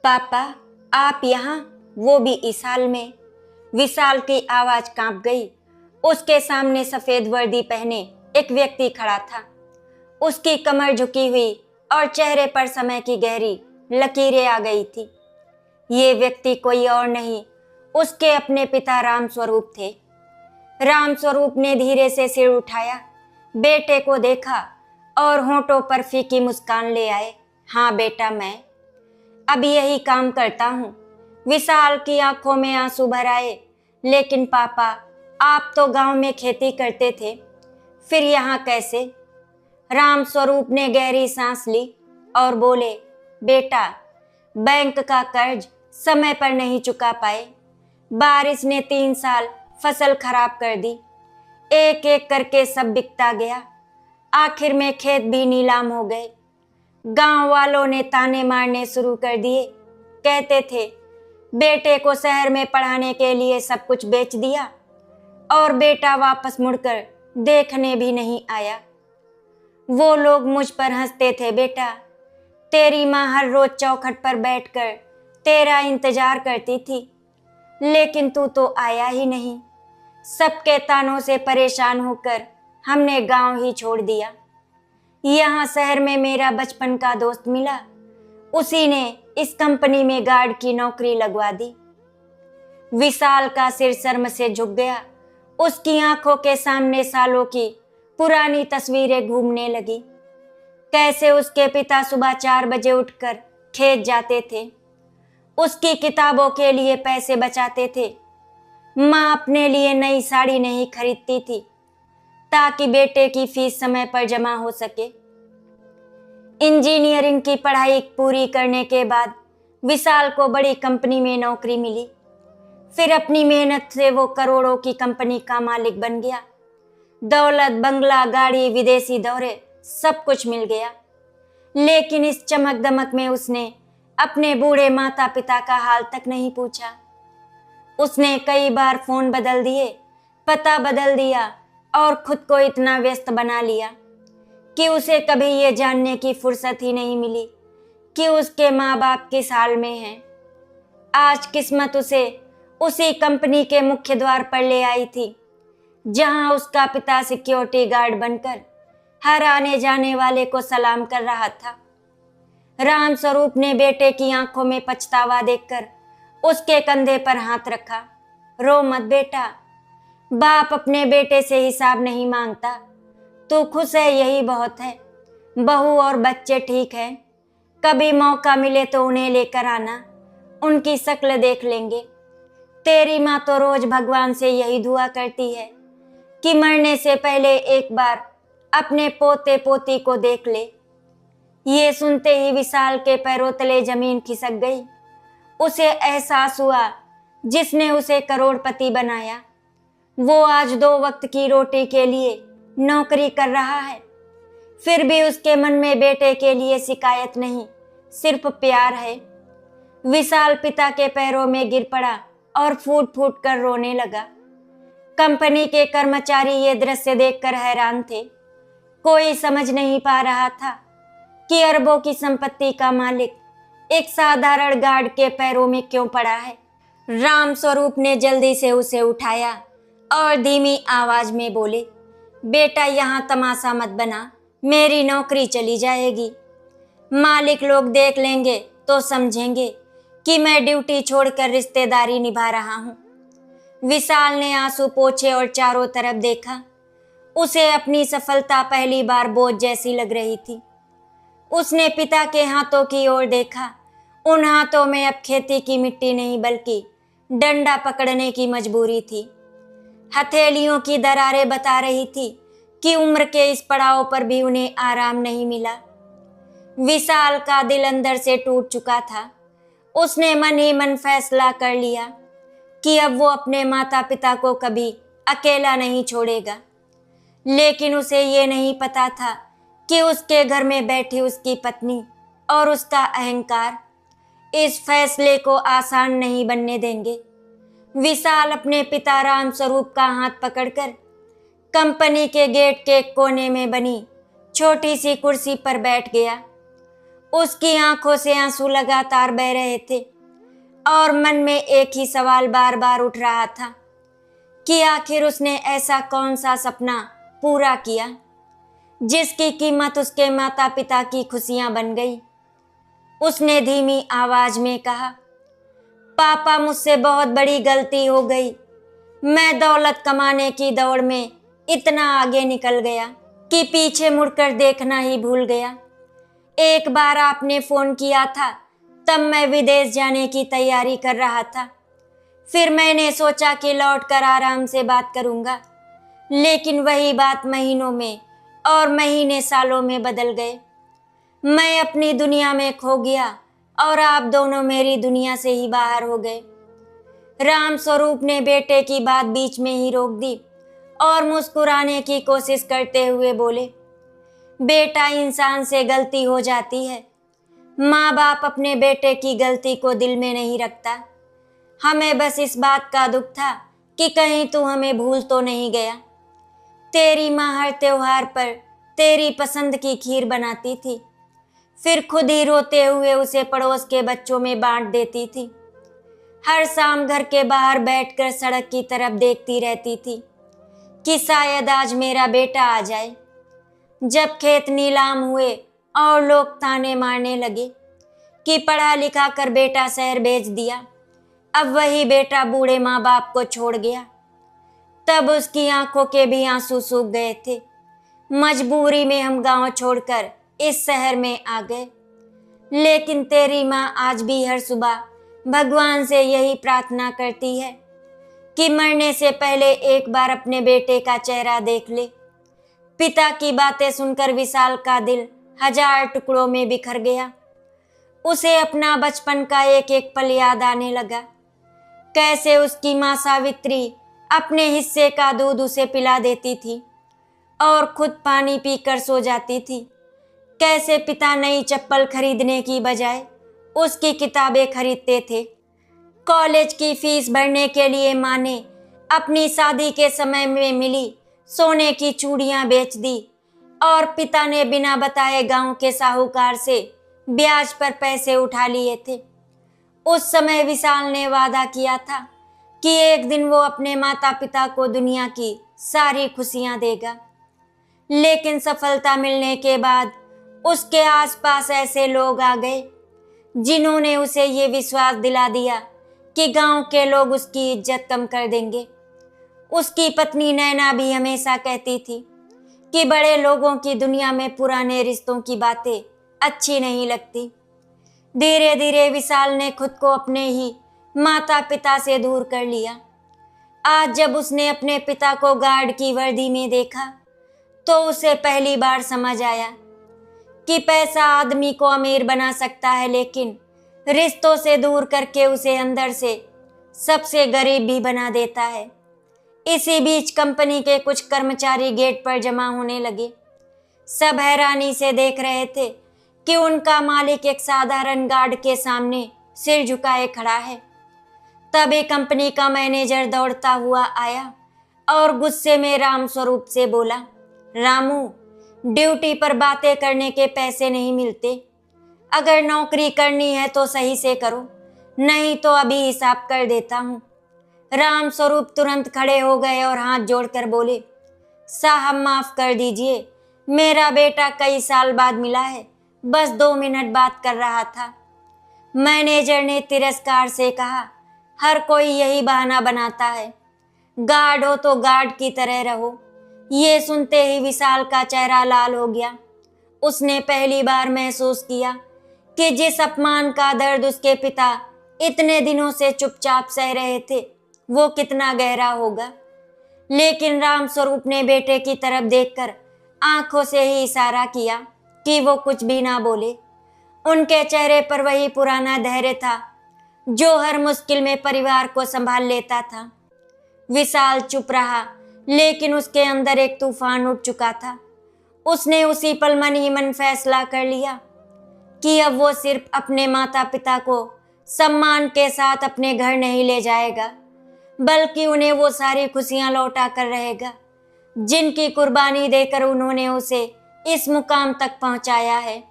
पापा, आप यहाँ, वो भी इस हाल में। विशाल की आवाज कांप गई। उसके सामने सफेद वर्दी पहने एक व्यक्ति खड़ा था। उसकी कमर झुकी हुई और चेहरे पर समय की गहरी लकीरें आ गई थी। ये व्यक्ति कोई और नहीं, उसके अपने पिता राम स्वरूप थे। राम स्वरूप ने धीरे से सिर उठाया, बेटे को देखा और होंठों पर फीकी मुस्कान ले आए। हाँ बेटा, मैं अब यही काम करता हूँ। विशाल की आंखों में आंसू भर आए। लेकिन पापा, आप तो गांव में खेती करते थे, फिर यहाँ कैसे? राम स्वरूप ने गहरी सांस ली और बोले, बेटा, बैंक का कर्ज समय पर नहीं चुका पाए। बारिश ने 3 साल फसल खराब कर दी। एक एक करके सब बिकता गया। आखिर में खेत भी नीलाम हो गए। गांव वालों ने ताने मारने शुरू कर दिए। कहते थे, बेटे को शहर में पढ़ाने के लिए सब कुछ बेच दिया और बेटा वापस मुड़कर देखने भी नहीं आया। वो लोग मुझ पर हंसते थे। बेटा, तेरी माँ हर रोज चौखट पर बैठकर तेरा इंतजार करती थी, लेकिन तू तो आया ही नहीं। सबके तानों से परेशान होकर हमने गांव ही छोड़ दिया। यहाँ शहर में मेरा बचपन का दोस्त मिला, उसी ने इस कंपनी में गार्ड की नौकरी लगवा दी। विशाल का सिर शर्म से झुक गया। उसकी आंखों के सामने सालों की पुरानी तस्वीरें घूमने लगी। कैसे उसके पिता सुबह 4 बजे उठकर खेत जाते थे, उसकी किताबों के लिए पैसे बचाते थे। माँ अपने लिए नई साड़ी नहीं खरीदती थी ताकि बेटे की फीस समय पर जमा हो सके। इंजीनियरिंग की पढ़ाई पूरी करने के बाद विशाल को बड़ी कंपनी में नौकरी मिली। फिर अपनी मेहनत से वो करोड़ों की कंपनी का मालिक बन गया। दौलत, बंगला, गाड़ी, विदेशी दौरे, सब कुछ मिल गया। लेकिन इस चमक दमक में उसने अपने बूढ़े माता पिता का हाल तक नहीं पूछा। उसने कई बार फोन बदल दिए, पता बदल दिया और खुद को इतना व्यस्त बना लिया कि उसे कभी ये जानने की फुर्सत ही नहीं मिली कि उसके माँ बाप किस हाल में हैं। आज किस्मत उसे उसी कंपनी के मुख्य द्वार पर ले आई थी, जहां उसका पिता सिक्योरिटी गार्ड बनकर हर आने जाने वाले को सलाम कर रहा था। राम स्वरूप ने बेटे की आंखों में पछतावा देखकर उसके कंधे पर हाथ रखा। रो मत बेटा, बाप अपने बेटे से हिसाब नहीं मांगता। तू खुश है, यही बहुत है। बहू और बच्चे ठीक है। कभी मौका मिले तो उन्हें लेकर आना, उनकी शक्ल देख लेंगे। तेरी माँ तो रोज भगवान से यही दुआ करती है कि मरने से पहले एक बार अपने पोते पोती को देख ले। ये सुनते ही विशाल के पैरों तले जमीन खिसक गई। उसे एहसास हुआ जिसने उसे करोड़पति बनाया, वो आज 2 वक्त की रोटी के लिए नौकरी कर रहा है। फिर भी उसके मन में बेटे के लिए शिकायत नहीं, सिर्फ प्यार है। विशाल पिता के पैरों में गिर पड़ा और फूट फूट कर रोने लगा। कंपनी के कर्मचारी ये दृश्य देखकर हैरान थे। कोई समझ नहीं पा रहा था कि अरबों की संपत्ति का मालिक एक साधारण गार्ड के पैरों में क्यों पड़ा है। राम स्वरूप ने जल्दी से उसे उठाया और धीमी आवाज में बोले, बेटा, यहाँ तमाशा मत बना, मेरी नौकरी चली जाएगी। मालिक लोग देख लेंगे तो समझेंगे कि मैं ड्यूटी छोड़कर रिश्तेदारी निभा रहा हूँ। विशाल ने आंसू पोंछे और चारों तरफ देखा। उसे अपनी सफलता पहली बार बोझ जैसी लग रही थी। उसने पिता के हाथों की ओर देखा। उन हाथों में अब खेती की मिट्टी नहीं बल्कि डंडा पकड़ने की मजबूरी थी। हथेलियों की दरारें बता रही थी कि उम्र के इस पड़ाव पर भी उन्हें आराम नहीं मिला। विशाल का दिल अंदर से टूट चुका था। उसने मन ही मन फैसला कर लिया कि अब वो अपने माता पिता को कभी अकेला नहीं छोड़ेगा। लेकिन उसे ये नहीं पता था कि उसके घर में बैठी उसकी पत्नी और उसका अहंकार इस फैसले को आसान नहीं बनने देंगे। विशाल अपने पिता राम स्वरूप का हाथ पकड़कर कंपनी के गेट के कोने में बनी छोटी सी कुर्सी पर बैठ गया। उसकी आंखों से आंसू लगातार बह रहे थे और मन में एक ही सवाल बार बार उठ रहा था कि आखिर उसने ऐसा कौन सा सपना पूरा किया जिसकी कीमत उसके माता पिता की खुशियां बन गई। उसने धीमी आवाज में कहा, पापा मुझसे बहुत बड़ी गलती हो गई। मैं दौलत कमाने की दौड़ में इतना आगे निकल गया कि पीछे मुड़कर देखना ही भूल गया। एक बार आपने फोन किया था, तब मैं विदेश जाने की तैयारी कर रहा था। फिर मैंने सोचा कि लौटकर आराम से बात करूंगा, लेकिन वही बात महीनों में और महीने सालों में बदल गए। मैं अपनी दुनिया में खो गया और आप दोनों मेरी दुनिया से ही बाहर हो गए। राम स्वरूप ने बेटे की बात बीच में ही रोक दी और मुस्कुराने की कोशिश करते हुए बोले, बेटा, इंसान से गलती हो जाती है। माँ बाप अपने बेटे की गलती को दिल में नहीं रखता। हमें बस इस बात का दुख था कि कहीं तू हमें भूल तो नहीं गया। तेरी माँ हर त्योहार पर तेरी पसंद की खीर बनाती थी, फिर खुद ही रोते हुए उसे पड़ोस के बच्चों में बांट देती थी। हर शाम घर के बाहर बैठकर सड़क की तरफ देखती रहती थी कि शायद आज मेरा बेटा आ जाए। जब खेत नीलाम हुए और लोग ताने मारने लगे कि पढ़ा लिखा कर बेटा शहर भेज दिया, अब वही बेटा बूढ़े माँ बाप को छोड़ गया, तब उसकी आंखों के भी आंसू सूख गए थे। मजबूरी में हम गांव छोड़कर इस शहर में आ गए, लेकिन तेरी माँ आज भी हर सुबह भगवान से यही प्रार्थना करती है कि मरने से पहले एक बार अपने बेटे का चेहरा देख ले। पिता की बातें सुनकर विशाल का दिल हजार टुकड़ों में बिखर गया। उसे अपना बचपन का एक एक पल याद आने लगा। कैसे उसकी माँ सावित्री अपने हिस्से का दूध उसे पिला देती थी और खुद पानी पीकर सो जाती थी। कैसे पिता नई चप्पल खरीदने की बजाय उसकी किताबें खरीदते थे। कॉलेज की फीस भरने के लिए माँ ने अपनी शादी के समय में मिली सोने की चूड़ियां बेच दी और पिता ने बिना बताए गांव के साहूकार से ब्याज पर पैसे उठा लिए थे। उस समय विशाल ने वादा किया था कि एक दिन वो अपने माता पिता को दुनिया की सारी खुशियां देगा, लेकिन सफलता मिलने के बाद उसके आसपास ऐसे लोग आ गए जिन्होंने उसे ये विश्वास दिला दिया कि गांव के लोग उसकी इज्जत कम कर देंगे। उसकी पत्नी नैना भी हमेशा कहती थी कि बड़े लोगों की दुनिया में पुराने रिश्तों की बातें अच्छी नहीं लगती। धीरे धीरे विशाल ने खुद को अपने ही माता पिता से दूर कर लिया। आज जब उसने अपने पिता को गार्ड की वर्दी में देखा तो उसे पहली बार समझ आया कि पैसा आदमी को अमीर बना सकता है, लेकिन रिश्तों से दूर करके उसे अंदर से सबसे गरीब भी बना देता है। इसी बीच कंपनी के कुछ कर्मचारी गेट पर जमा होने लगे। सब हैरानी से देख रहे थे कि उनका मालिक एक साधारण गार्ड के सामने सिर झुकाए खड़ा है। तभी कंपनी का मैनेजर दौड़ता हुआ आया और गुस्से में राम स्वरूप से बोला, रामू, ड्यूटी पर बातें करने के पैसे नहीं मिलते। अगर नौकरी करनी है तो सही से करो, नहीं तो अभी हिसाब कर देता हूँ। राम स्वरूप तुरंत खड़े हो गए और हाथ जोड़कर बोले, साहब माफ कर दीजिए, मेरा बेटा कई साल बाद मिला है, बस 2 मिनट बात कर रहा था। मैनेजर ने तिरस्कार से कहा, हर कोई यही बहाना बनाता है, गार्ड हो तो गार्ड की तरह रहो। ये सुनते ही विशाल का चेहरा लाल हो गया। उसने पहली बार महसूस किया कि जिस अपमान का दर्द उसके पिता इतने दिनों से चुपचाप सह रहे थे वो कितना गहरा होगा। लेकिन राम स्वरूप ने बेटे की तरफ देखकर आंखों से ही इशारा किया कि वो कुछ भी ना बोले। उनके चेहरे पर वही पुराना धैर्य था जो हर मुश्किल में परिवार को संभाल लेता था। विशाल चुप रहा, लेकिन उसके अंदर एक तूफान उठ चुका था। उसने उसी पल मन ही मन फैसला कर लिया कि अब वो सिर्फ अपने माता पिता को सम्मान के साथ अपने घर नहीं ले जाएगा, बल्कि उन्हें वो सारी खुशियां लौटा कर रहेगा जिनकी कुर्बानी देकर उन्होंने उसे इस मुकाम तक पहुंचाया है।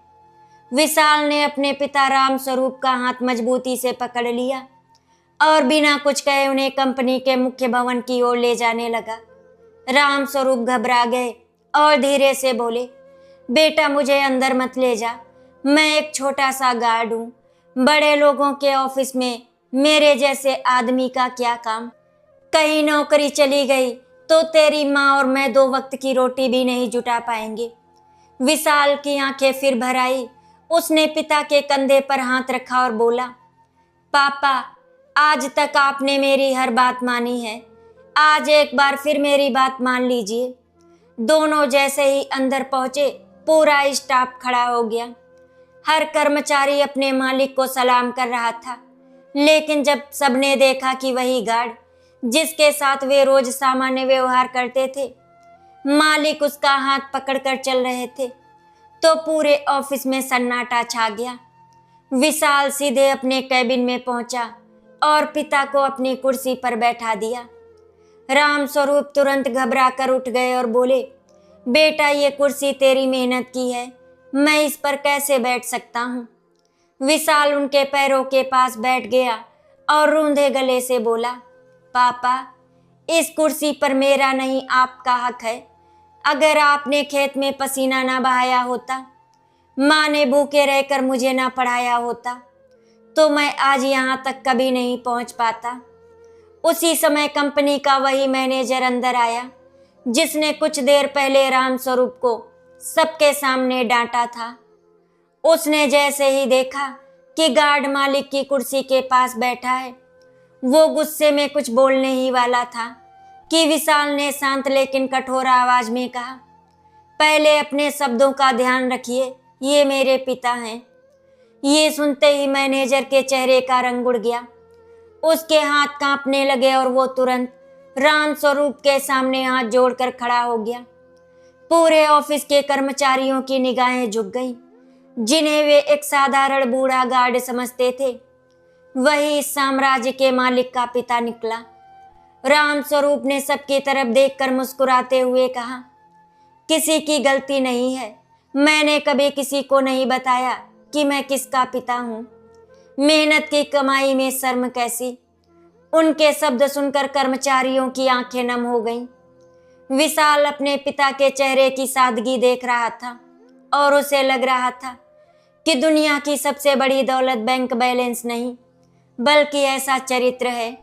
विशाल ने अपने पिता राम स्वरूप का हाथ मजबूती से पकड़ लिया और बिना कुछ कहे उन्हें कंपनी के मुख्य भवन की ओर ले जाने लगा। राम स्वरूप घबरा गए और धीरे से बोले, बेटा मुझे अंदर मत ले जा, मैं एक छोटा सा गार्ड हूँ। बड़े लोगों के ऑफिस में मेरे जैसे आदमी का क्या काम? कहीं नौकरी चली गई तो तेरी माँ और मैं 2 वक्त की रोटी भी नहीं जुटा पाएंगे। विशाल की आंखें फिर भर आई। उसने पिता के कंधे पर हाथ रखा और बोला, पापा आज तक आपने मेरी हर बात मानी है, आज एक बार फिर मेरी बात मान लीजिए। दोनों जैसे ही अंदर पहुंचे पूरा स्टाफ खड़ा हो गया। हर कर्मचारी अपने मालिक को सलाम कर रहा था, लेकिन जब सबने देखा कि वही गार्ड जिसके साथ वे रोज सामान्य व्यवहार करते थे, मालिक उसका हाथ पकड़कर चल रहे थे, तो पूरे ऑफिस में सन्नाटा छा गया। विशाल सीधे अपने कैबिन में पहुंचा और पिता को अपनी कुर्सी पर बैठा दिया। राम स्वरूप तुरंत घबरा कर उठ गए और बोले, बेटा ये कुर्सी तेरी मेहनत की है, मैं इस पर कैसे बैठ सकता हूँ? विशाल उनके पैरों के पास बैठ गया और रूंधे गले से बोला, पापा इस कुर्सी पर मेरा नहीं आपका हक है। अगर आपने खेत में पसीना ना बहाया होता, माँ ने भूखे रहकर मुझे ना पढ़ाया होता, तो मैं आज यहाँ तक कभी नहीं पहुँच पाता। उसी समय कंपनी का वही मैनेजर अंदर आया जिसने कुछ देर पहले राम स्वरूप को सबके सामने डांटा था। उसने जैसे ही देखा कि गार्ड मालिक की कुर्सी के पास बैठा है, वो गुस्से में कुछ बोलने ही वाला था कि विशाल ने शांत लेकिन कठोर आवाज में कहा, पहले अपने शब्दों का ध्यान रखिए, ये मेरे पिता हैं। ये सुनते ही मैनेजर के चेहरे का रंग उड़ गया। उसके हाथ कांपने लगे और वो तुरंत राम स्वरूप के सामने हाथ जोड़कर खड़ा हो गया। पूरे ऑफिस के कर्मचारियों की निगाहें झुक गईं, जिन्हें वे एक साधारण बूढ़ा गार्ड समझते थे, वही इस साम्राज्य के मालिक का पिता निकला। राम स्वरूप ने सबकी तरफ देखकर मुस्कुराते हुए कहा, किसी की गलती नहीं है, मैंने कभी किसी को नहीं बताया कि मैं किसका पिता हूँ। मेहनत की कमाई में शर्म कैसी? उनके शब्द सुनकर कर्मचारियों की आंखें नम हो गईं। विशाल अपने पिता के चेहरे की सादगी देख रहा था और उसे लग रहा था कि दुनिया की सबसे बड़ी दौलत बैंक बैलेंस नहीं, बल्कि ऐसा चरित्र है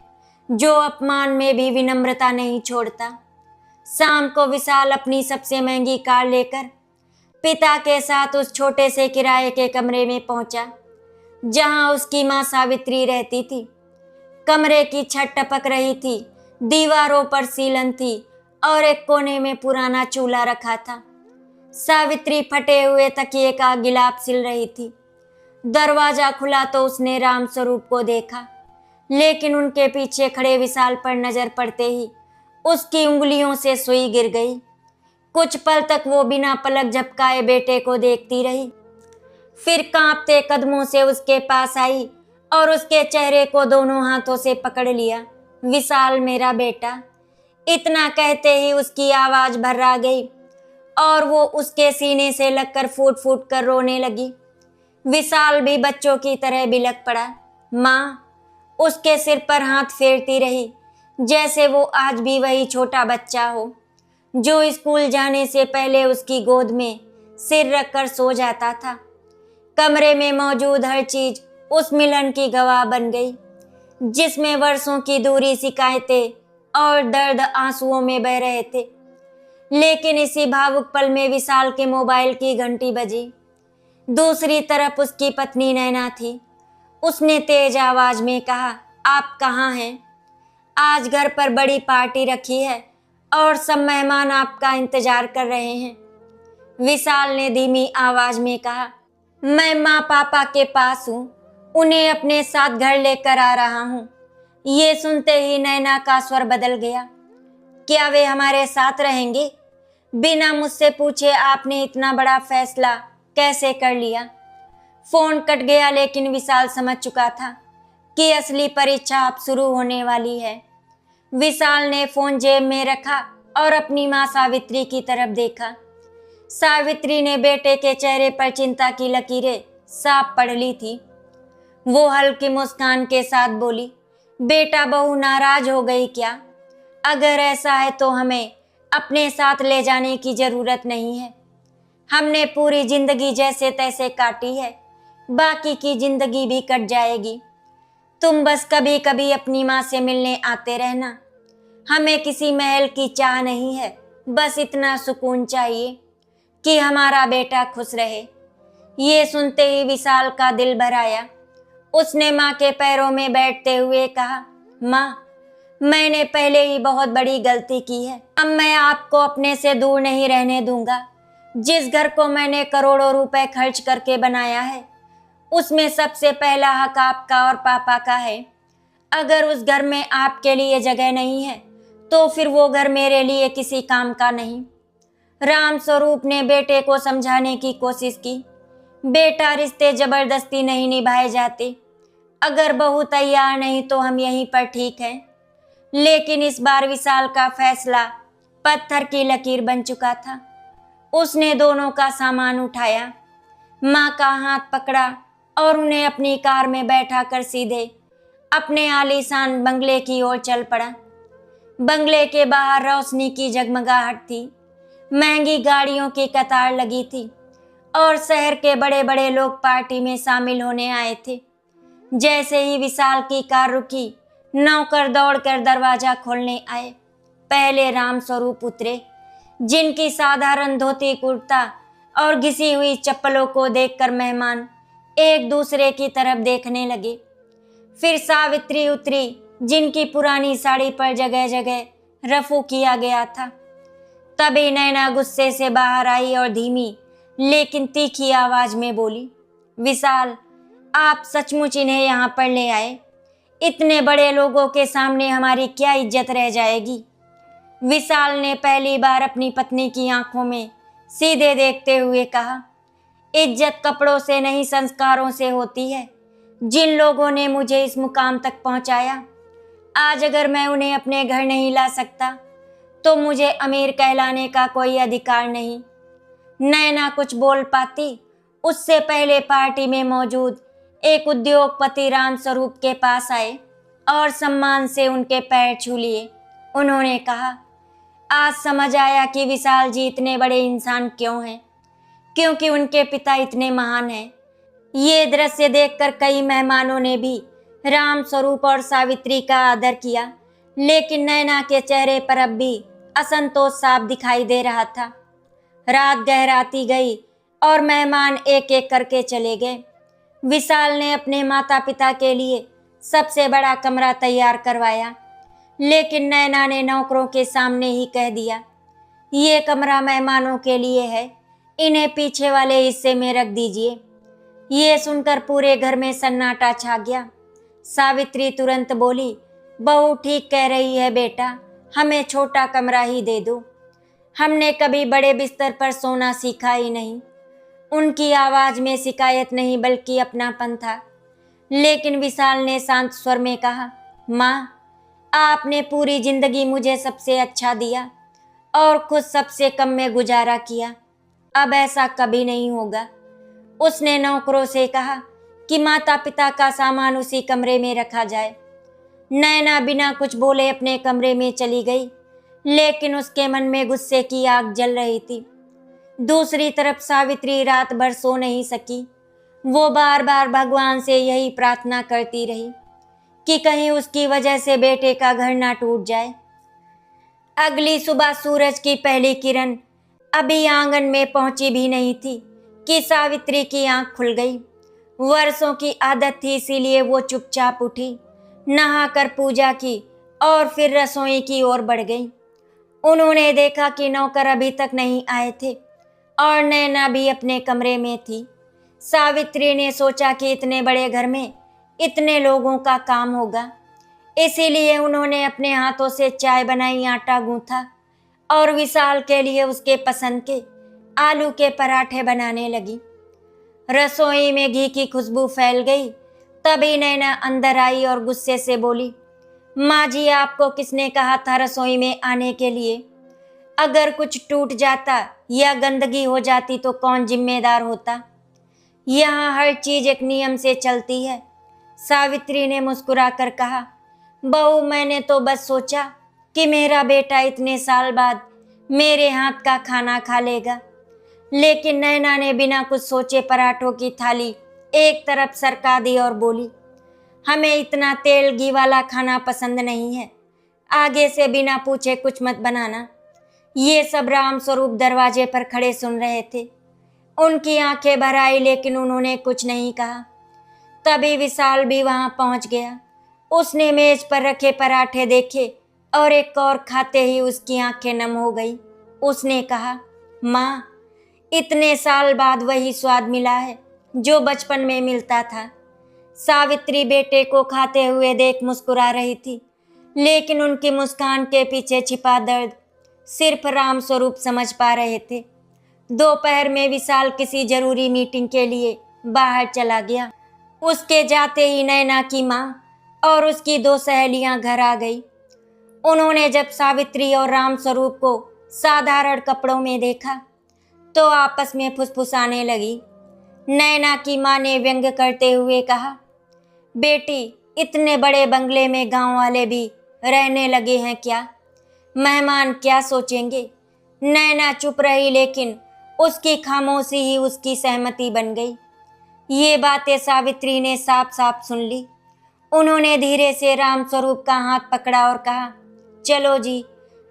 जो अपमान में भी विनम्रता नहीं छोड़ता। शाम को विशाल अपनी सबसे महंगी कार लेकर पिता के साथ उस छोटे से किराए के कमरे में पहुंचा जहां उसकी मां सावित्री रहती थी। कमरे की छत टपक रही थी, दीवारों पर सीलन थी और एक कोने में पुराना चूल्हा रखा था। सावित्री फटे हुए तकिए का गिलाफ सिल रही थी। दरवाजा खुला तो उसने राम स्वरूप को देखा, लेकिन उनके पीछे खड़े विशाल पर नजर पड़ते ही उसकी उंगलियों से सुई गिर गई। कुछ पल तक वो बिना पलक झपकाए बेटे को देखती रही, फिर कांपते कदमों से उसके पास आई और उसके चेहरे को दोनों हाथों से पकड़ लिया। विशाल मेरा बेटा, इतना कहते ही उसकी आवाज भर्रा गई और वो उसके सीने से लगकर फूट फूट कर रोने लगी। विशाल भी बच्चों की तरह बिलक पड़ा। माँ उसके सिर पर हाथ फेरती रही, जैसे वो आज भी वही छोटा बच्चा हो जो स्कूल जाने से पहले उसकी गोद में सिर रखकर सो जाता था। कमरे में मौजूद हर चीज उस मिलन की गवाह बन गई, जिसमें वर्षों की दूरी, शिकायतें और दर्द आंसुओं में बह रहे थे। लेकिन इसी भावुक पल में विशाल के मोबाइल की घंटी बजी। दूसरी तरफ उसकी पत्नी नैना थी। उसने तेज आवाज में कहा, आप कहाँ हैं? आज घर पर बड़ी पार्टी रखी है और सब मेहमान आपका इंतजार कर रहे हैं। विशाल ने धीमी आवाज में कहा, मैं माँ पापा के पास हूँ, उन्हें अपने साथ घर लेकर आ रहा हूँ। ये सुनते ही नैना का स्वर बदल गया। क्या वे हमारे साथ रहेंगे? बिना मुझसे पूछे आपने इतना बड़ा फैसला कैसे कर लिया? फोन कट गया, लेकिन विशाल समझ चुका था कि असली परीक्षा अब शुरू होने वाली है। विशाल ने फोन जेब में रखा और अपनी माँ सावित्री की तरफ देखा। सावित्री ने बेटे के चेहरे पर चिंता की लकीरें साफ पढ़ ली थी। वो हल्की मुस्कान के साथ बोली, बेटा बहू नाराज हो गई क्या? अगर ऐसा है तो हमें अपने साथ ले जाने की जरूरत नहीं है। हमने पूरी जिंदगी जैसे तैसे काटी है, बाकी की जिंदगी भी कट जाएगी। तुम बस कभी कभी अपनी माँ से मिलने आते रहना। हमें किसी महल की चाह नहीं है, बस इतना सुकून चाहिए कि हमारा बेटा खुश रहे। ये सुनते ही विशाल का दिल भर आया। उसने माँ के पैरों में बैठते हुए कहा, माँ, मैंने पहले ही बहुत बड़ी गलती की है। अब मैं आपको अपने से दूर नहीं रहने दूंगा। जिस घर को मैंने करोड़ों रुपए खर्च करके बनाया है, उसमें सबसे पहला हक आपका और पापा का है। अगर उस घर में आपके लिए जगह नहीं है तो फिर वो घर मेरे लिए किसी काम का नहीं। राम स्वरूप ने बेटे को समझाने की कोशिश की। बेटा, रिश्ते जबरदस्ती नहीं निभाए जाते। अगर बहू तैयार नहीं तो हम यहीं पर ठीक हैं। लेकिन इस बार विशाल का फैसला पत्थर की लकीर बन चुका था। उसने दोनों का सामान उठाया, माँ का हाथ पकड़ा और उन्हें अपनी कार में बैठा कर सीधे अपने आलीशान बंगले की ओर चल पड़ा। बंगले के बाहर रोशनी की जगमगाहट थी, महंगी गाड़ियों की कतार लगी थी और शहर के बड़े बड़े लोग पार्टी में शामिल होने आए थे। जैसे ही विशाल की कार रुकी, नौकर दौड़कर दरवाजा खोलने आए। पहले राम स्वरूप उतरे, जिनकी साधारण धोती कुर्ता और घिसी हुई चप्पलों को देखकर मेहमान एक दूसरे की तरफ देखने लगे। फिर सावित्री उतरी, जिनकी पुरानी साड़ी पर जगह जगह रफू किया गया था। तभी नैना गुस्से से बाहर आई और धीमी लेकिन तीखी आवाज में बोली, विशाल, आप सचमुच इन्हें यहाँ पर ले आए? इतने बड़े लोगों के सामने हमारी क्या इज्जत रह जाएगी? विशाल ने पहली बार अपनी पत्नी की आंखों में सीधे देखते हुए कहा, इज्जत कपड़ों से नहीं संस्कारों से होती है। जिन लोगों ने मुझे इस मुकाम तक पहुंचाया, आज अगर मैं उन्हें अपने घर नहीं ला सकता तो मुझे अमीर कहलाने का कोई अधिकार नहीं। नैना कुछ बोल पाती उससे पहले पार्टी में मौजूद एक उद्योगपति राम स्वरूप के पास आए और सम्मान से उनके पैर छू लिए। उन्होंने कहा, आज समझ आया कि विशाल जी इतने बड़े इंसान क्यों हैं, क्योंकि उनके पिता इतने महान हैं। ये दृश्य देखकर कई मेहमानों ने भी राम स्वरूप और सावित्री का आदर किया, लेकिन नैना के चेहरे पर अब भी असंतोष साफ दिखाई दे रहा था। रात गहराती गई और मेहमान एक एक करके चले गए। विशाल ने अपने माता पिता के लिए सबसे बड़ा कमरा तैयार करवाया, लेकिन नैना ने नौकरों के सामने ही कह दिया, ये कमरा मेहमानों के लिए है, इन्हें पीछे वाले हिस्से में रख दीजिए। ये सुनकर पूरे घर में सन्नाटा छा गया। सावित्री तुरंत बोली, बहू ठीक कह रही है बेटा, हमें छोटा कमरा ही दे दो। हमने कभी बड़े बिस्तर पर सोना सीखा ही नहीं। उनकी आवाज में शिकायत नहीं बल्कि अपनापन था। लेकिन विशाल ने शांत स्वर में कहा, माँ, आपने पूरी जिंदगी मुझे सबसे अच्छा दिया और खुद सबसे कम में गुजारा किया। अब ऐसा कभी नहीं होगा। उसने नौकरों से कहा कि माता पिता का सामान उसी कमरे में रखा जाए। नैना बिना कुछ बोले अपने कमरे में चली गई, लेकिन उसके मन में गुस्से की आग जल रही थी। दूसरी तरफ सावित्री रात भर सो नहीं सकी। वो बार बार भगवान से यही प्रार्थना करती रही कि कहीं उसकी वजह से बेटे का घर ना टूट जाए। अगली सुबह सूरज की पहली किरण अभी आंगन में पहुंची भी नहीं थी कि सावित्री की आंख खुल गई। वर्षों की आदत थी, इसीलिए वो चुपचाप उठी, नहाकर पूजा की और फिर रसोई की ओर बढ़ गई। उन्होंने देखा कि नौकर अभी तक नहीं आए थे और नैना भी अपने कमरे में थी। सावित्री ने सोचा कि इतने बड़े घर में इतने लोगों का काम होगा, इसीलिए उन्होंने अपने हाथों से चाय बनाई, आटा गूंथा और विशाल के लिए उसके पसंद के आलू के पराठे बनाने लगी। रसोई में घी की खुशबू फैल गई। तभी नैना अंदर आई और गुस्से से बोली, माँ जी, आपको किसने कहा था रसोई में आने के लिए? अगर कुछ टूट जाता या गंदगी हो जाती तो कौन जिम्मेदार होता? यहाँ हर चीज एक नियम से चलती है। सावित्री ने मुस्कुराकर कहा, बहू मैंने तो बस सोचा कि मेरा बेटा इतने साल बाद मेरे हाथ का खाना खा लेगा। लेकिन नैना ने बिना कुछ सोचे पराठों की थाली एक तरफ सरका दी और बोली, हमें इतना तेल घी वाला खाना पसंद नहीं है। आगे से बिना पूछे कुछ मत बनाना। ये सब राम स्वरूप दरवाजे पर खड़े सुन रहे थे। उनकी आंखें भर आई लेकिन उन्होंने कुछ नहीं कहा। तभी विशाल भी वहां पहुंच गया। उसने मेज पर रखे पराठे देखे और एक और खाते ही उसकी आंखें नम हो गई। उसने कहा, माँ, इतने साल बाद वही स्वाद मिला है जो बचपन में मिलता था। सावित्री बेटे को खाते हुए देख मुस्कुरा रही थी, लेकिन उनकी मुस्कान के पीछे छिपा दर्द सिर्फ राम स्वरूप समझ पा रहे थे। दोपहर में विशाल किसी जरूरी मीटिंग के लिए बाहर चला गया। उसके जाते ही नैना की माँ और उसकी 2 सहेलियां घर आ गई। उन्होंने जब सावित्री और राम स्वरूप को साधारण कपड़ों में देखा तो आपस में फुसफुसाने लगी। नैना की माँ ने व्यंग करते हुए कहा, बेटी, इतने बड़े बंगले में गांव वाले भी रहने लगे हैं क्या? मेहमान क्या सोचेंगे? नैना चुप रही, लेकिन उसकी खामोशी ही उसकी सहमति बन गई। ये बातें सावित्री ने साफ साफ सुन ली। उन्होंने धीरे से राम स्वरूप का हाथ पकड़ा और कहा, चलो जी,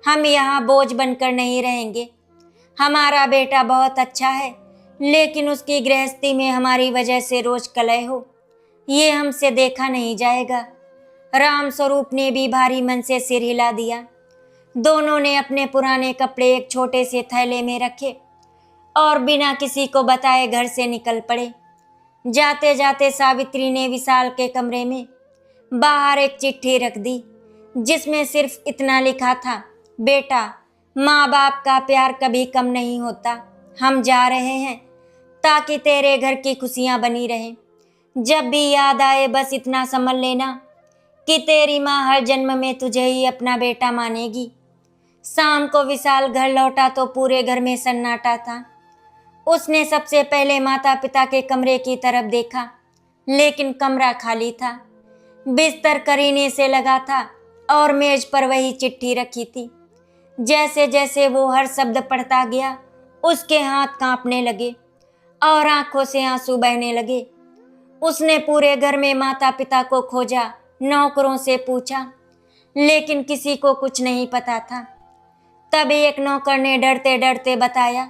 हम यहाँ बोझ बनकर नहीं रहेंगे। हमारा बेटा बहुत अच्छा है, लेकिन उसकी गृहस्थी में हमारी वजह से रोज कलह हो, ये हमसे देखा नहीं जाएगा। राम स्वरूप ने भी भारी मन से सिर हिला दिया। दोनों ने अपने पुराने कपड़े एक छोटे से थैले में रखे और बिना किसी को बताए घर से निकल पड़े। जाते जाते सावित्री ने विशाल के कमरे में बाहर एक चिट्ठी रख दी, जिसमें सिर्फ इतना लिखा था, बेटा, माँ बाप का प्यार कभी कम नहीं होता। हम जा रहे हैं ताकि तेरे घर की खुशियाँ बनी रहें। जब भी याद आए बस इतना समझ लेना कि तेरी माँ हर जन्म में तुझे ही अपना बेटा मानेगी। शाम को विशाल घर लौटा तो पूरे घर में सन्नाटा था। उसने सबसे पहले माता पिता के कमरे की तरफ देखा, लेकिन कमरा खाली था। बिस्तर करीने से लगा था और मेज पर वही चिट्ठी रखी थी। जैसे जैसे वो हर शब्द पढ़ता गया, उसके हाथ कांपने लगे और आंखों से आंसू बहने लगे। उसने पूरे घर में माता पिता को खोजा, नौकरों से पूछा, लेकिन किसी को कुछ नहीं पता था। तभी एक नौकर ने डरते डरते बताया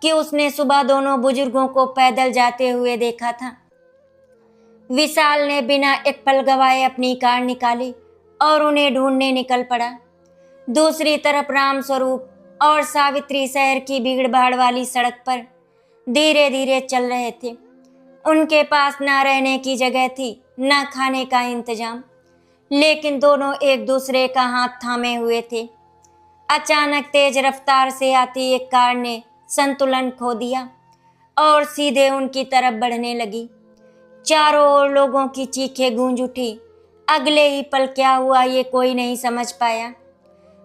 कि उसने सुबह दोनों बुजुर्गों को पैदल जाते हुए देखा था। विशाल ने बिना एक पल गवाए अपनी कार निकाली और उन्हें ढूंढने निकल पड़ा। दूसरी तरफ राम स्वरूप और सावित्री शहर की भीड़ भाड़ वाली सड़क पर धीरे धीरे चल रहे थे। उनके पास ना रहने की जगह थी, ना खाने का इंतजाम, लेकिन दोनों एक दूसरे का हाथ थामे हुए थे। अचानक तेज रफ्तार से आती एक कार ने संतुलन खो दिया और सीधे उनकी तरफ बढ़ने लगी। चारों ओर लोगों की चीखें गूंज उठी। अगले ही पल क्या हुआ ये कोई नहीं समझ पाया।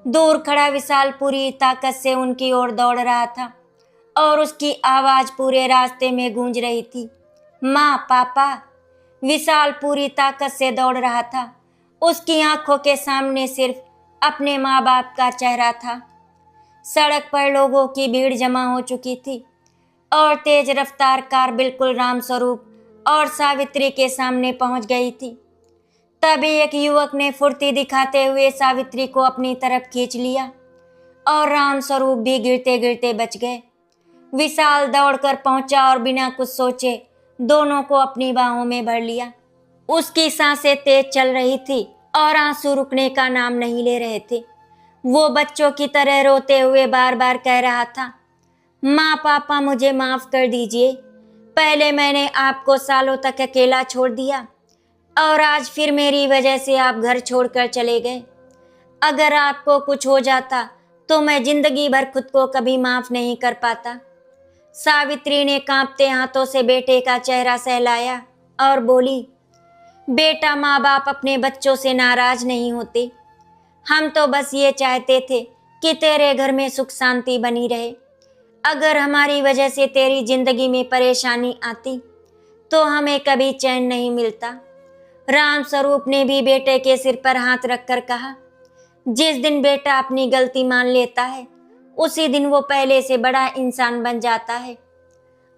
दूर खड़ा विशाल पूरी ताकत से उनकी ओर दौड़ रहा था और उसकी आवाज पूरे रास्ते में गूंज रही थी, माँ, पापा। विशाल पूरी ताकत से दौड़ रहा था। उसकी आंखों के सामने सिर्फ अपने माँ बाप का चेहरा था। सड़क पर लोगों की भीड़ जमा हो चुकी थी और तेज रफ्तार कार बिल्कुल राम स्वरूप और सावित्री के सामने पहुंच गई थी। तभी एक युवक ने फुर्ती दिखाते हुए सावित्री को अपनी तरफ खींच लिया और राम स्वरूप भी गिरते गिरते बच गए। विशाल दौड़कर पहुंचा और बिना कुछ सोचे दोनों को अपनी बाहों में भर लिया। उसकी सांसें तेज चल रही थी और आंसू रुकने का नाम नहीं ले रहे थे। वो बच्चों की तरह रोते हुए बार बार कह रहा था, माँ, पापा, मुझे माफ कर दीजिए। पहले मैंने आपको सालों तक अकेला छोड़ दिया और आज फिर मेरी वजह से आप घर छोड़कर चले गए। अगर आपको कुछ हो जाता तो मैं जिंदगी भर खुद को कभी माफ नहीं कर पाता। सावित्री ने कांपते हाथों से बेटे का चेहरा सहलाया और बोली, बेटा, माँ बाप अपने बच्चों से नाराज नहीं होते। हम तो बस ये चाहते थे कि तेरे घर में सुख शांति बनी रहे। अगर हमारी वजह से तेरी जिंदगी में परेशानी आती तो हमें कभी चैन नहीं मिलता। राम स्वरूप ने भी बेटे के सिर पर हाथ रखकर कहा, जिस दिन बेटा अपनी गलती मान लेता है उसी दिन वो पहले से बड़ा इंसान बन जाता है।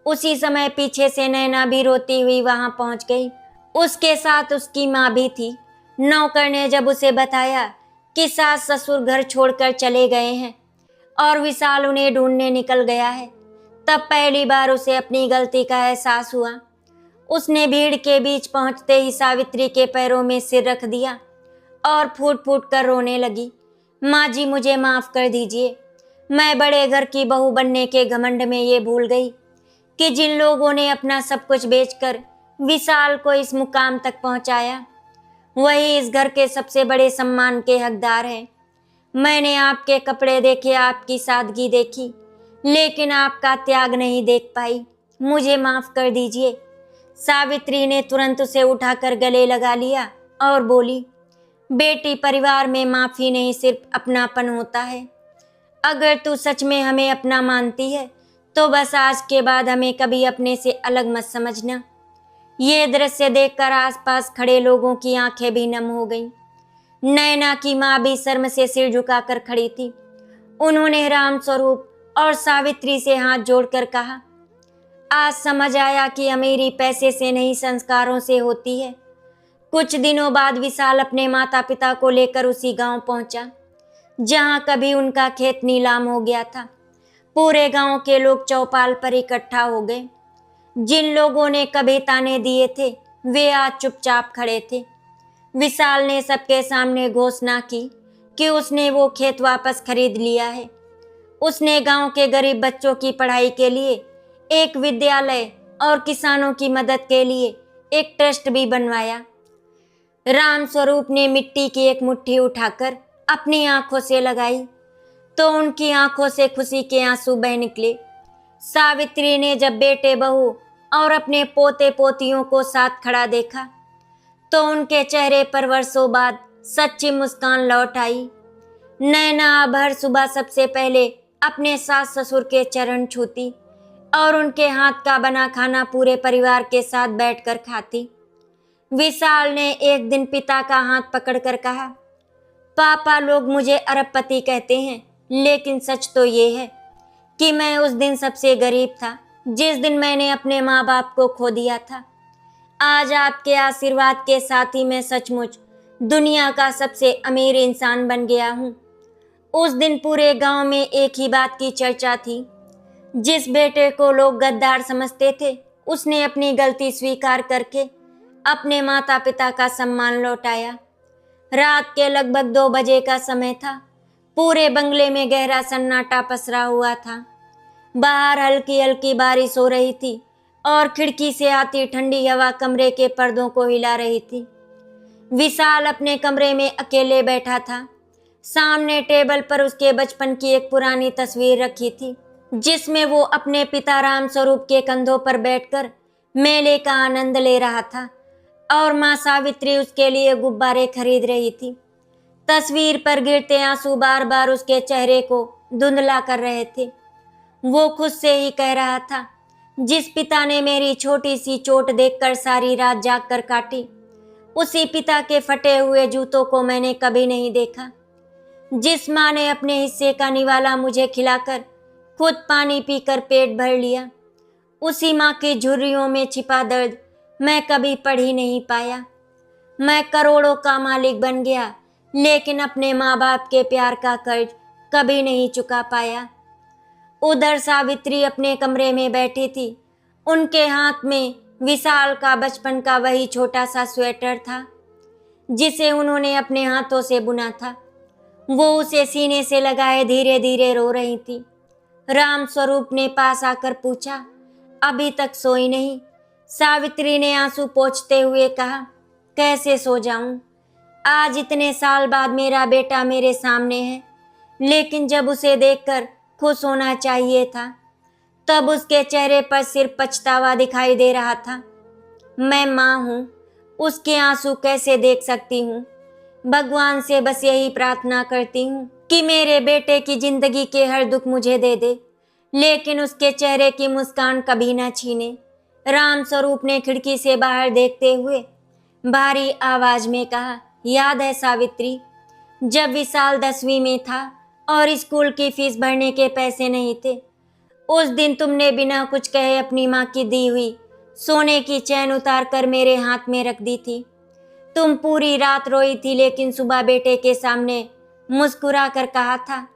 उसी समय पीछे से नैना भी रोती हुई वहां पहुंच गई। उसके साथ उसकी माँ भी थी। नौकर ने जब उसे बताया कि सास ससुर घर छोड़कर चले गए हैं और विशाल उन्हें ढूंढने निकल गया है, तब पहली बार उसे अपनी गलती का एहसास हुआ। उसने भीड़ के बीच पहुंचते ही सावित्री के पैरों में सिर रख दिया और फूट फूट कर रोने लगी। माँ जी, मुझे माफ कर दीजिए। मैं बड़े घर की बहू बनने के घमंड में ये भूल गई कि जिन लोगों ने अपना सब कुछ बेचकर विशाल को इस मुकाम तक पहुंचाया, वही इस घर के सबसे बड़े सम्मान के हकदार हैं। मैंने आपके कपड़े देखे, आपकी सादगी देखी, लेकिन आपका त्याग नहीं देख पाई। मुझे माफ कर दीजिए। सावित्री ने तुरंत उसे उठाकर गले लगा लिया और बोली, बेटी, परिवार में माफी नहीं सिर्फ अपनापन होता है। अगर तू सच में हमें अपना मानती है तो बस आज के बाद हमें कभी अपने से अलग मत समझना। ये दृश्य देखकर आसपास खड़े लोगों की आंखें भी नम हो गईं। नैना की माँ भी शर्म से सिर झुकाकर खड़ी थी। उन्होंने राम स्वरूप और सावित्री से हाथ जोड़कर कहा, आज समझ आया कि अमीरी पैसे से नहीं संस्कारों से होती है। कुछ दिनों बाद विशाल अपने माता पिता को लेकर उसी गांव पहुंचा जहां कभी उनका खेत नीलाम हो गया था। पूरे गांव के लोग चौपाल पर इकट्ठा हो गए। जिन लोगों ने कभी ताने दिए थे वे आज चुपचाप खड़े थे। विशाल ने सबके सामने घोषणा की कि उसने वो खेत वापस खरीद लिया है। उसने गांव के गरीब बच्चों की पढ़ाई के लिए एक विद्यालय और किसानों की मदद के लिए एक ट्रस्ट भी बनवाया। राम स्वरूप ने मिट्टी की एक मुट्ठी उठाकर अपनी आंखों से लगाई तो उनकी आंखों से खुशी के आंसू बह निकले। सावित्री ने जब बेटे बहू और अपने पोते पोतियों को साथ खड़ा देखा तो उनके चेहरे पर वर्षों बाद सच्ची मुस्कान लौट आई। नैना अब हर सुबह सबसे पहले अपने सास ससुर के चरण छूती और उनके हाथ का बना खाना पूरे परिवार के साथ बैठकर खाती। विशाल ने एक दिन पिता का हाथ पकड़कर कहा, पापा, लोग मुझे अरबपति कहते हैं, लेकिन सच तो ये है कि मैं उस दिन सबसे गरीब था जिस दिन मैंने अपने माँ बाप को खो दिया था। आज आपके आशीर्वाद के साथ ही मैं सचमुच दुनिया का सबसे अमीर इंसान बन गया हूँ। उस दिन पूरे गांव में एक ही बात की चर्चा थी। जिस बेटे को लोग गद्दार समझते थे उसने अपनी गलती स्वीकार करके अपने माता पिता का सम्मान लौटाया। रात के लगभग 2 बजे का समय था। पूरे बंगले में गहरा सन्नाटा पसरा हुआ था। बाहर हल्की हल्की बारिश हो रही थी और खिड़की से आती ठंडी हवा कमरे के पर्दों को हिला रही थी। विशाल अपने कमरे में अकेले बैठा था। सामने टेबल पर उसके बचपन की एक पुरानी तस्वीर रखी थी जिसमें वो अपने पिता राम स्वरूप के कंधों पर बैठकर मेले का आनंद ले रहा था और माँ सावित्री उसके लिए गुब्बारे खरीद रही थी। तस्वीर पर गिरते आंसू बार बार उसके चेहरे को धुंधला कर रहे थे। वो खुद से ही कह रहा था, जिस पिता ने मेरी छोटी सी चोट देखकर सारी रात जागकर काटी, उसी पिता के फटे हुए जूतों को मैंने कभी नहीं देखा। जिस माँ ने अपने हिस्से का निवाला मुझे खिलाकर खुद पानी पीकर पेट भर लिया, उसी माँ की झुर्रियों में छिपा दर्द मैं कभी पढ़ ही नहीं पाया। मैं करोड़ों का मालिक बन गया लेकिन अपने माँ बाप के प्यार का कर्ज कभी नहीं चुका पाया। उधर सावित्री अपने कमरे में बैठी थी। उनके हाथ में विशाल का बचपन का वही छोटा सा स्वेटर था जिसे उन्होंने अपने हाथों से बुना था। वो उसे सीने से लगाए धीरे धीरे रो रही थी। राम स्वरूप ने पास आकर पूछा, अभी तक सोई नहीं? सावित्री ने आंसू पोंछते हुए कहा, कैसे सो जाऊं? आज इतने साल बाद मेरा बेटा मेरे सामने है, लेकिन जब उसे देखकर खुश होना चाहिए था तब उसके चेहरे पर सिर्फ पछतावा दिखाई दे रहा था। मैं माँ हूँ, उसके आंसू कैसे देख सकती हूँ? भगवान से बस यही प्रार्थना करती हूँ कि मेरे बेटे की जिंदगी के हर दुख मुझे दे दे, लेकिन उसके चेहरे की मुस्कान कभी ना छीने। राम स्वरूप ने खिड़की से बाहर देखते हुए भारी आवाज में कहा, याद है सावित्री, जब विशाल 10वीं में था और स्कूल की फीस भरने के पैसे नहीं थे, उस दिन तुमने बिना कुछ कहे अपनी माँ की दी हुई सोने की चैन उतार कर मेरे हाथ में रख दी थी। तुम पूरी रात रोई थी, लेकिन सुबह बेटे के सामने मुस्कुरा कर कहा था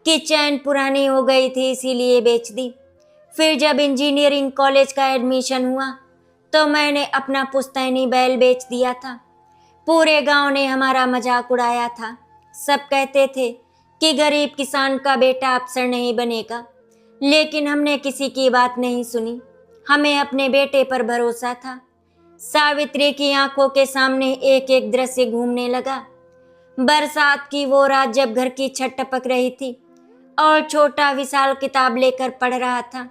कि चैन पुरानी हो गई थी इसीलिए बेच दी। फिर जब इंजीनियरिंग कॉलेज का एडमिशन हुआ तो मैंने अपना पुश्तैनी बैल बेच दिया था। पूरे गांव ने हमारा मजाक उड़ाया था। सब कहते थे कि गरीब किसान का बेटा अफसर नहीं बनेगा, लेकिन हमने किसी की बात नहीं सुनी। हमें अपने बेटे पर भरोसा था। सावित्री की आंखों के सामने एक एक दृश्य घूमने लगा। बरसात की वो रात जब घर की छत टपक रही थी और छोटा विशाल किताब लेकर पढ़ रहा था।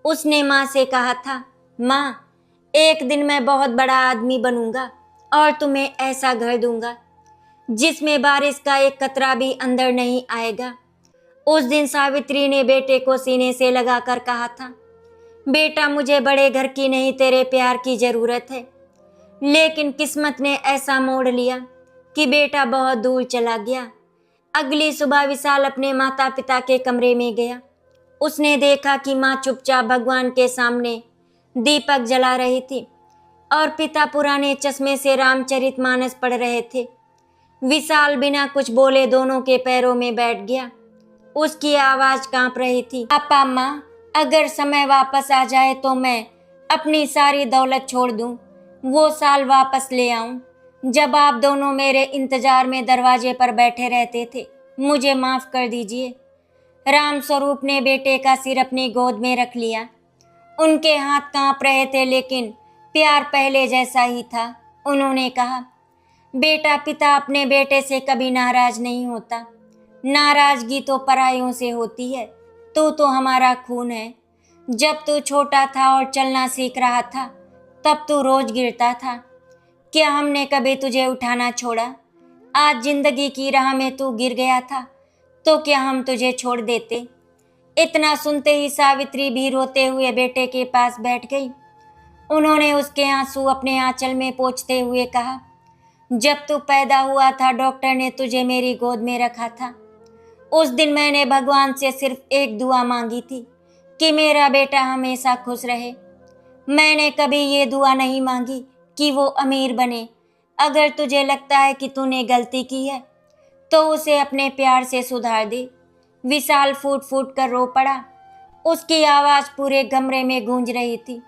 उसने माँ से कहा था, माँ, एक दिन मैं बहुत बड़ा आदमी बनूंगा और तुम्हें ऐसा घर दूंगा जिसमें बारिश का एक कतरा भी अंदर नहीं आएगा। उस दिन सावित्री ने बेटे को सीने से लगाकर कहा था, बेटा, मुझे बड़े घर की नहीं, तेरे प्यार की जरूरत है। लेकिन किस्मत ने ऐसा मोड़ लिया कि बेटा बहुत दूर चला गया। अगली सुबह विशाल अपने माता पिता के कमरे में गया। उसने देखा कि माँ चुपचाप भगवान के सामने दीपक जला रही थी और पिता पुराने चश्मे से रामचरितमानस पढ़ रहे थे। विशाल बिना कुछ बोले दोनों के पैरों में बैठ गया। उसकी आवाज कांप रही थी, पापा, माँ, अगर समय वापस आ जाए तो मैं अपनी सारी दौलत छोड़ दूं, वो साल वापस ले आऊं जब आप दोनों मेरे इंतजार में दरवाजे पर बैठे रहते थे। मुझे माफ कर दीजिए। राम स्वरूप ने बेटे का सिर अपनी गोद में रख लिया। उनके हाथ कांप रहे थे, लेकिन प्यार पहले जैसा ही था। उन्होंने कहा, बेटा, पिता अपने बेटे से कभी नाराज नहीं होता। नाराजगी तो परायों से होती है। तू तो हमारा खून है। जब तू छोटा था और चलना सीख रहा था तब तू रोज गिरता था। क्या हमने कभी तुझे उठाना छोड़ा? आज जिंदगी की राह में तू गिर गया था तो क्या हम तुझे छोड़ देते? इतना सुनते ही सावित्री भी रोते हुए बेटे के पास बैठ गई। उन्होंने उसके आंसू अपने आंचल में पोंछते हुए कहा, जब तू पैदा हुआ था डॉक्टर ने तुझे मेरी गोद में रखा था। उस दिन मैंने भगवान से सिर्फ एक दुआ मांगी थी कि मेरा बेटा हमेशा खुश रहे। मैंने कभी ये दुआ नहीं मांगी कि वो अमीर बने। अगर तुझे लगता है कि तूने गलती की है तो उसे अपने प्यार से सुधार दे। विशाल फूट फूट कर रो पड़ा। उसकी आवाज पूरे कमरे में गूंज रही थी।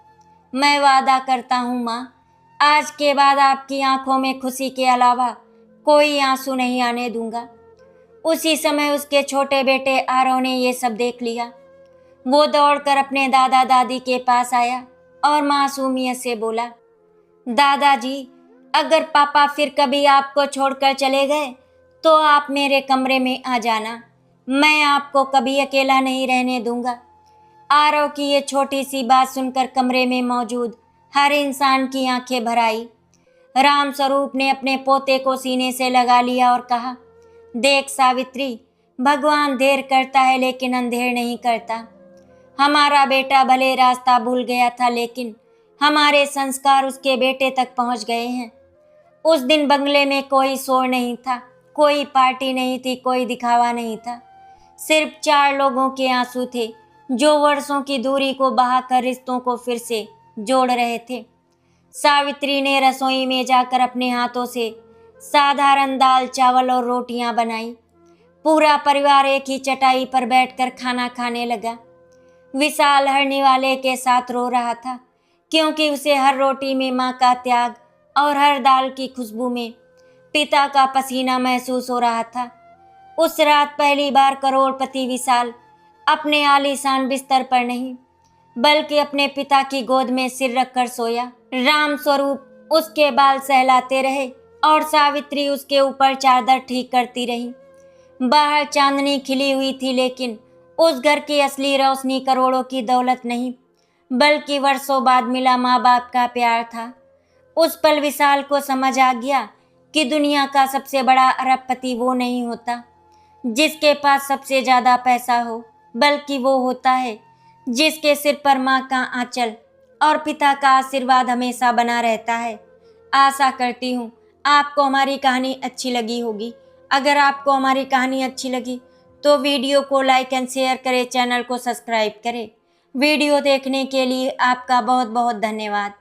मैं वादा करता हूँ माँ, आज के बाद आपकी आंखों में खुशी के अलावा कोई आंसू नहीं आने दूंगा। उसी समय उसके छोटे बेटे आरव ने ये सब देख लिया। वो दौड़कर अपने दादा दादी के पास आया और मासूमियत से बोला, दादाजी, अगर पापा फिर कभी आपको छोड़कर चले गए तो आप मेरे कमरे में आ जाना। मैं आपको कभी अकेला नहीं रहने दूंगा। आरव की ये छोटी सी बात सुनकर कमरे में मौजूद हर इंसान की आंखें भर आई। राम स्वरूप ने अपने पोते को सीने से लगा लिया और कहा, देख सावित्री, भगवान देर करता है लेकिन अंधेर नहीं करता। हमारा बेटा भले रास्ता भूल गया था, लेकिन हमारे संस्कार उसके बेटे तक पहुंच गए हैं। उस दिन बंगले में कोई शोर नहीं था, कोई पार्टी नहीं थी, कोई दिखावा नहीं था। सिर्फ 4 लोगों के आंसू थे जो वर्षों की दूरी को बहाकर रिश्तों को फिर से जोड़ रहे थे। सावित्री ने रसोई में जाकर अपने हाथों से साधारण दाल, चावल और रोटियां बनाई। पूरा परिवार एक ही चटाई पर बैठकर खाना खाने लगा। विशाल हर निवाले के साथ रो रहा था, क्योंकि उसे हर रोटी में माँ का त्याग और हर दाल की खुशबू में पिता का पसीना महसूस हो रहा था। उस रात पहली बार करोड़पति विशाल अपने आलीशान बिस्तर पर नहीं, बल्कि अपने पिता की गोद में सिर रखकर सोया। राम स्वरूप उसके बाल सहलाते रहे और सावित्री उसके ऊपर चादर ठीक करती रही। बाहर चांदनी खिली हुई थी, लेकिन उस घर की असली रोशनी करोड़ों की दौलत नहीं, बल्कि वर्षों बाद मिला माँ बाप का प्यार था। उस पल विशाल को समझ आ गया कि दुनिया का सबसे बड़ा अरबपति वो नहीं होता जिसके पास सबसे ज्यादा पैसा हो, बल्कि वो होता है जिसके सिर पर माँ का आंचल और पिता का आशीर्वाद हमेशा बना रहता है। आशा करती हूँ आपको हमारी कहानी अच्छी लगी होगी। अगर आपको हमारी कहानी अच्छी लगी तो वीडियो को लाइक एंड शेयर करें, चैनल को सब्सक्राइब करें। वीडियो देखने के लिए आपका बहुत बहुत धन्यवाद।